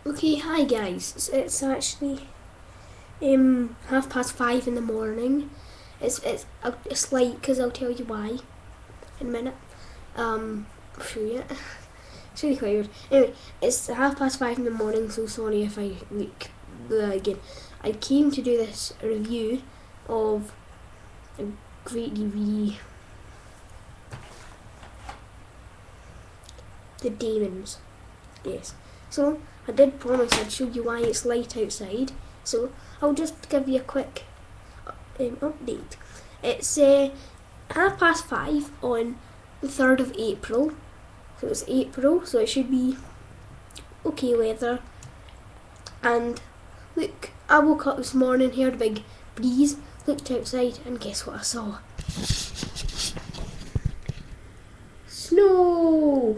Okay, hi guys. It's actually 5:30 in the morning. It's late because I'll tell you why in a minute. I'll show you it. It's really quite weird. Anyway, it's 5:30 in the morning, so sorry if I leak again. I came to do this review of a great DVD, The Daemons. Yes. So I did promise I'd show you why it's light outside. So I'll just give you a quick update. It's 5:30 on the 3rd of April. So it's April, so it should be okay weather. And look, I woke up this morning, heard a big breeze, looked outside, and guess what I saw? Snow!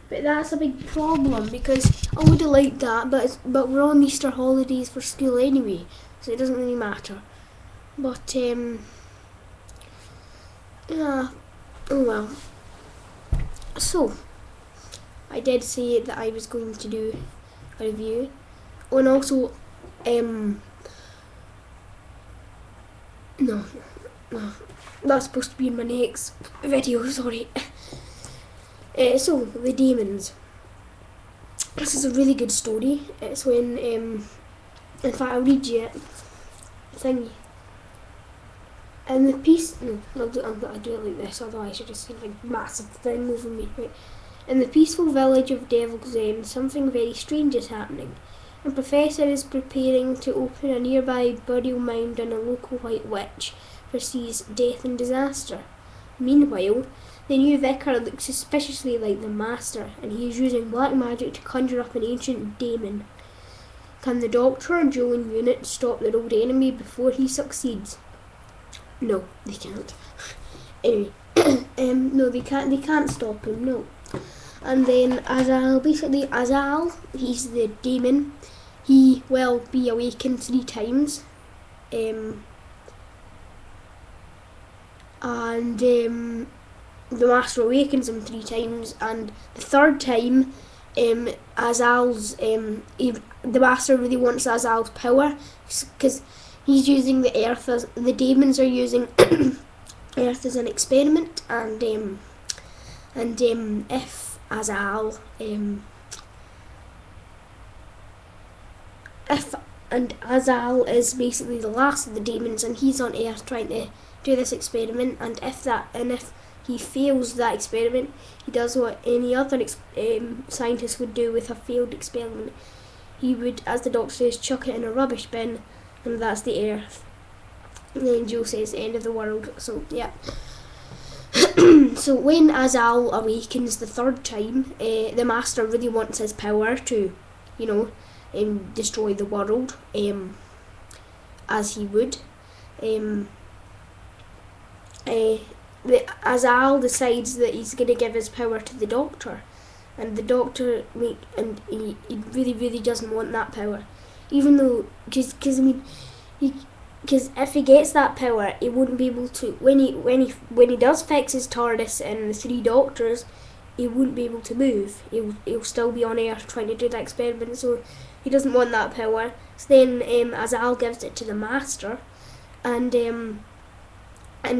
But that's a big problem because I would have liked that, but we're on Easter holidays for school anyway, so it doesn't really matter. But yeah, oh well. So I did say that I was going to do a review, and also no, that's supposed to be in my next video. Sorry. So, The Daemons. This is a really good story. It's when, in fact, I'll read you it. Thingy. And the piece, I'll do it like this, otherwise you're just seeing like massive thing over me. Right. In the peaceful village of Devil's End, something very strange is happening. A professor is preparing to open a nearby burial mound, and a local white witch foresees death and disaster. Meanwhile, the new vicar looks suspiciously like the master, and he is using black magic to conjure up an ancient daemon. Can the Doctor and Joe and Unit stop their old enemy before he succeeds? No, they can't. Anyway, no, they can't stop him, no. And then Azal, he's the daemon. He will be awakened 3 times. The Master awakens him 3 times, and the 3rd time, Azal's the Master really wants Azal's power because he's using the Earth as the Daemons are using Earth as an experiment, and if Azal Azal is basically the last of the Daemons, and he's on Earth trying to do this experiment, and if he fails that experiment, he does what any other scientist would do with a failed experiment. He would, as the Doctor says, chuck it in a rubbish bin, and that's the Earth. And then Joe says, end of the world. So yeah. So when Azal awakens the 3rd time, the Master really wants his power to, destroy the world, as he would. Azal decides that he's going to give his power to the Doctor, and the Doctor he really doesn't want that power, even though because if he gets that power, he wouldn't be able to when he does fix his TARDIS and the 3 Doctors, he wouldn't be able to move. He'll still be on Earth trying to do that experiment, so he doesn't want that power. So then Azal gives it to the Master, and then I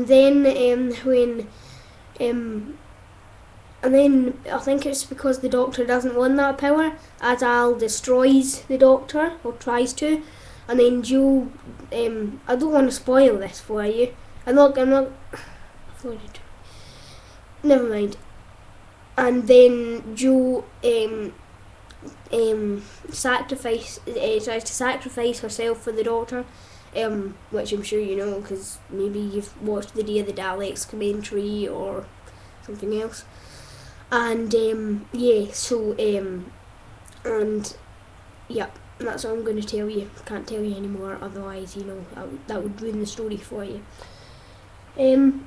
think it's because the Doctor doesn't want that power, Azal destroys the Doctor, or tries to, and then Joe, I don't want to spoil this for you. I'm not. Never mind. And then Joe tries to sacrifice herself for the Doctor. Which I'm sure you know because maybe you've watched the Day of the Daleks commentary or something else. And that's all I'm going to tell you. Can't tell you anymore, otherwise that would ruin the story for you.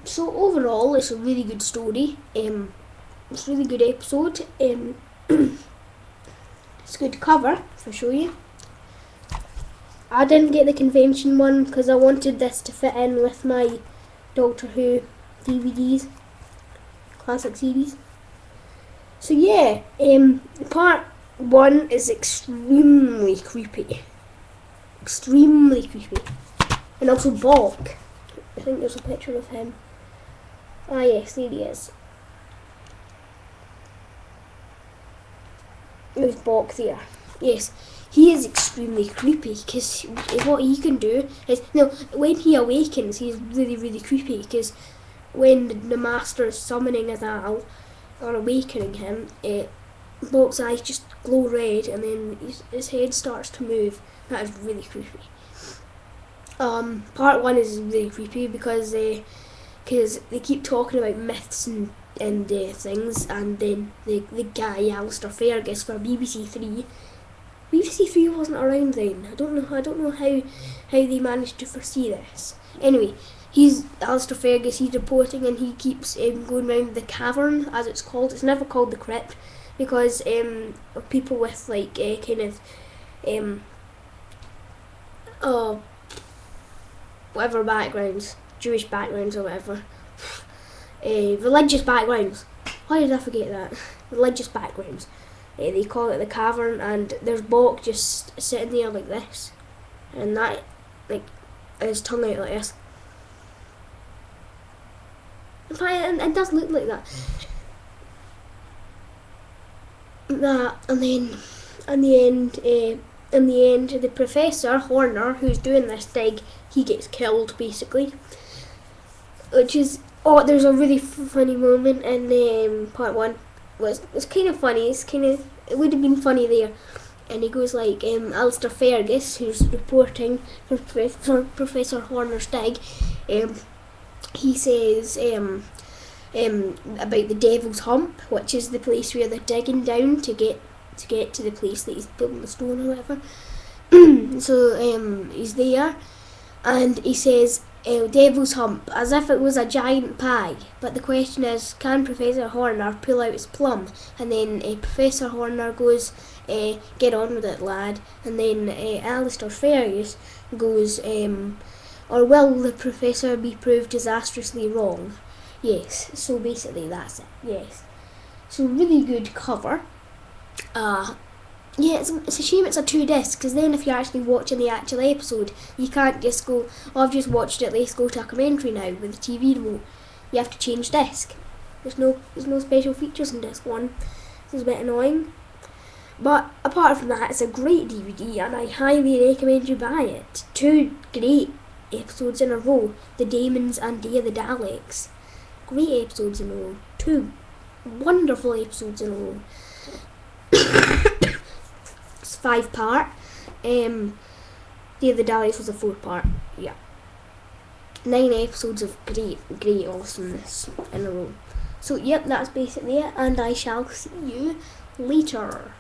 So overall, it's a really good story. It's a really good episode. It's good cover, if I show you. I didn't get the convention one because I wanted this to fit in with my Doctor Who DVDs, classic series. So yeah, part one is extremely creepy. Extremely creepy. And also Bok. I think there's a picture of him. Ah yes, there he is. There's Bok there. Yes, he is extremely creepy because what he can do is, when he awakens, he's really, really creepy because when the master is summoning Azal or awakening him, Bok's eyes just glow red and then his head starts to move. That is really creepy. Part 1 is really creepy because they keep talking about myths and things, and then the guy Alistair Fergus for BBC Three. BBC Three wasn't around then. I don't know how they managed to foresee this. Anyway, he's Alistair Fergus. He's reporting, and he keeps going round the cavern, as it's called. It's never called the crypt because of people with like whatever backgrounds, Jewish backgrounds or whatever. Religious backgrounds. Why did I forget that? Religious backgrounds. They call it the cavern, and there's Bok just sitting there like this, and that, like, his tongue out like this. In fact, it does look like that. And then, in the end, the Professor Horner, who's doing this dig, he gets killed basically, which is. Oh, there's a really funny moment in part 1. It's kind of funny. It would have been funny there. And he goes like, Alistair Fergus, who's reporting for Professor Horner's dig, he says about the Devil's Hump, which is the place where they're digging down to get to the place that he's building the stone or whatever. So he's there, and he says, Devil's Hump, as if it was a giant pie. But the question is, can Professor Horner pull out his plum? And then Professor Horner goes, get on with it, lad. And then Alistair Fergus goes, or will the Professor be proved disastrously wrong? Yes, so basically that's it, yes. So really good cover. Yeah, it's a shame it's a 2 disc, because then if you're actually watching the actual episode, you can't just go, oh, I've just watched it, let's go to a commentary now with the TV remote. You have to change disc. There's no special features in disc 1. This is a bit annoying. But apart from that, it's a great DVD, and I highly recommend you buy it. 2 great episodes in a row, the Daemons and Day of the Daleks. Great episodes in a row. 2 wonderful episodes in a row. 5-part. Day of the Daleks was a 4-part. Yeah. 9 episodes of great awesomeness in a row. So yep, that's basically it, and I shall see you later.